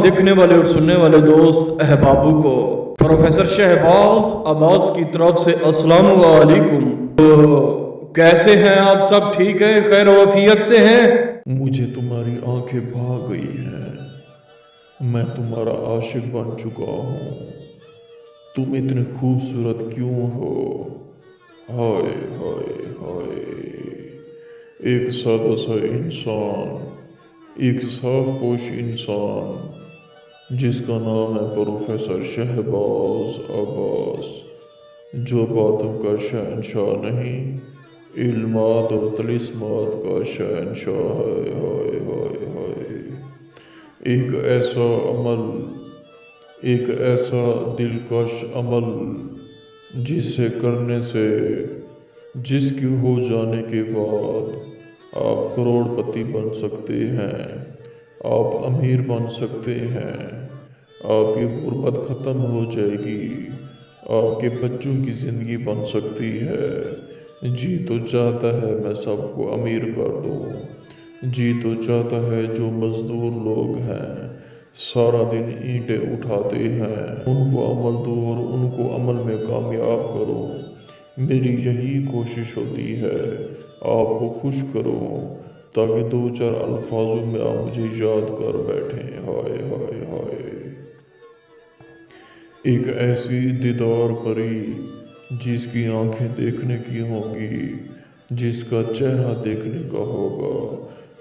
देखने वाले और सुनने वाले दोस्त अहबाबों को प्रोफेसर शहबाज अब्बास की तरफ से अस्सलाम वालेकुम। तो कैसे हैं आप सब? ठीक है, खैर वफियत से हैं? मुझे तुम्हारी आंखें भा गई हैं। मैं तुम्हारा आशिक बन चुका हूँ। तुम इतने खूबसूरत क्यों हो? हाय हाय हाय। एक सादा सा इंसान, एक साफ पोश इंसान जिसका नाम है प्रोफेसर शहबाज अब्बास, जो बातों का शहंशाह नहीं, इल्मात और तिलिस्मात का शहंशाह है। हाय हाय हाय। एक ऐसा अमल, एक ऐसा दिलकश अमल जिसे करने से, जिसकी हो जाने के बाद आप करोड़पति बन सकते हैं, आप अमीर बन सकते हैं, आपकी गुर्बत ख़त्म हो जाएगी, आपके बच्चों की ज़िंदगी बन सकती है। जी तो चाहता है मैं सबको अमीर कर दूँ। जी तो चाहता है जो मज़दूर लोग हैं, सारा दिन ईंटें उठाते हैं, उनको अमल दो और उनको अमल में कामयाब करो। मेरी यही कोशिश होती है, आपको खुश करूं, ताकि दो चार अल्फाजों में आप मुझे याद कर बैठें। हाय हाय हाय। एक ऐसी दीदार परी जिसकी आंखें देखने की होंगी, जिसका चेहरा देखने का होगा।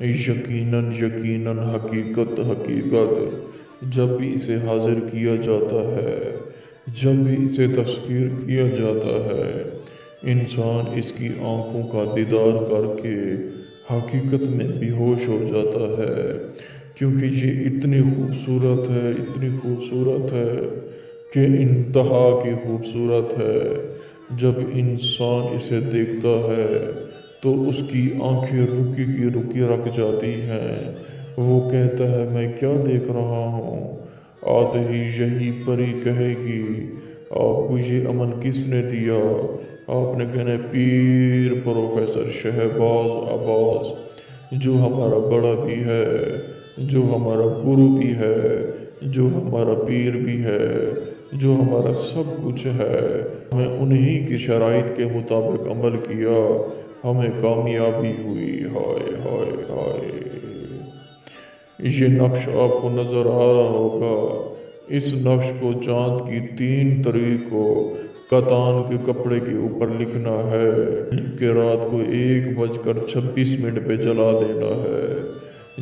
यकीनन यकीनन, हकीकत हकीकत। जब भी इसे हाजिर किया जाता है, जब भी इसे तस्खीर किया जाता है, इंसान इसकी आंखों का दीदार करके हकीकत में बेहोश हो जाता है, क्योंकि ये इतनी खूबसूरत है, इतनी खूबसूरत है कि इंतहा की खूबसूरत है। जब इंसान इसे देखता है तो उसकी आंखें रुकी की रुकी रख जाती हैं। वो कहता है मैं क्या देख रहा हूँ। आते ही यही परी कहेगी आपको ये अमल किसने दिया? आपने कहना पीर प्रोफेसर शहबाज अब्बास, जो हमारा बड़ा भी है, जो हमारा गुरु भी है, जो हमारा पीर भी है, जो हमारा सब कुछ है। हमें उन्हीं की शराइत के मुताबिक अमल किया, हमें कामयाबी हुई। हाय हाय हाय। ये नक्श आपको नज़र आ रहा होगा। इस नक्श को चांद की 3 तारीख को कतान के कपड़े के ऊपर लिखना है। लिख के रात को 1:26 पे जला देना है।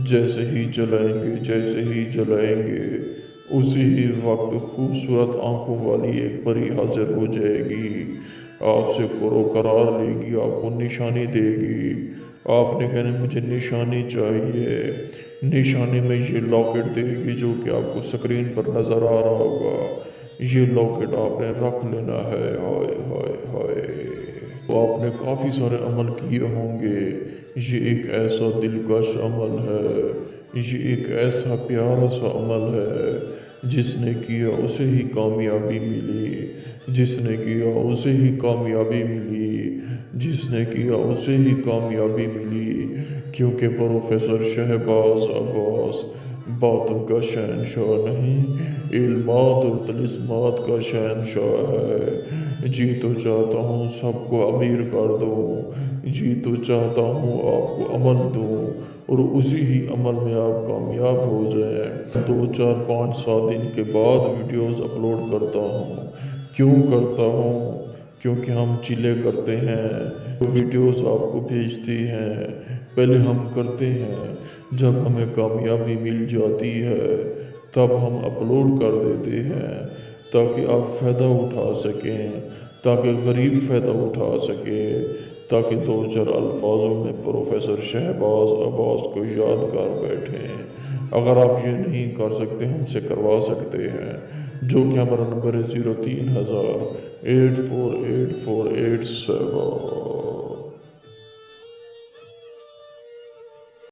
जैसे ही जलाएंगे, जैसे ही जलाएंगे, उसी ही वक्त खूबसूरत आंखों वाली एक परी हाजिर हो जाएगी। आपसे करो करार लेगी, आपको निशानी देगी। आपने कहना मुझे निशानी चाहिए। निशानी में ये लॉकेट देगी, जो कि आपको स्क्रीन पर नज़र आ रहा होगा। ये लॉकेट आपने रख लेना है। हाय हाय हाय। तो आपने काफ़ी सारे अमल किए होंगे। ये एक ऐसा दिलकश अमल है, ये एक ऐसा प्यारा सा अमल है, जिसने किया उसे ही कामयाबी मिली, जिसने किया उसे ही कामयाबी मिली, जिसने किया उसे ही कामयाबी मिली। क्योंकि प्रोफेसर शहबाज अब्बास बातों का शहंशाह नहीं, इल्मात और तिलिस्मात का शहंशाह है। जी तो चाहता हूँ सबको अमीर कर दूँ, जी तो चाहता हूँ आपको अमल दूँ और उसी ही अमल में आप कामयाब हो जाएं। 2 4 5 7 दिन के बाद वीडियोस अपलोड करता हूँ। क्यों करता हूँ? क्योंकि हम चिल्ले करते हैं तो वीडियोस आपको भेजती हैं। पहले हम करते हैं, जब हमें कामयाबी मिल जाती है तब हम अपलोड कर देते हैं, ताकि आप फ़ायदा उठा सकें, ताकि गरीब फ़ायदा उठा सके, ताकि 2 4 अल्फाजों में प्रोफेसर शहबाज अब्बास को याद कर बैठें। अगर आप ये नहीं कर सकते, हमसे करवा सकते हैं, जो कि हमारा नंबर है 03,000 848487।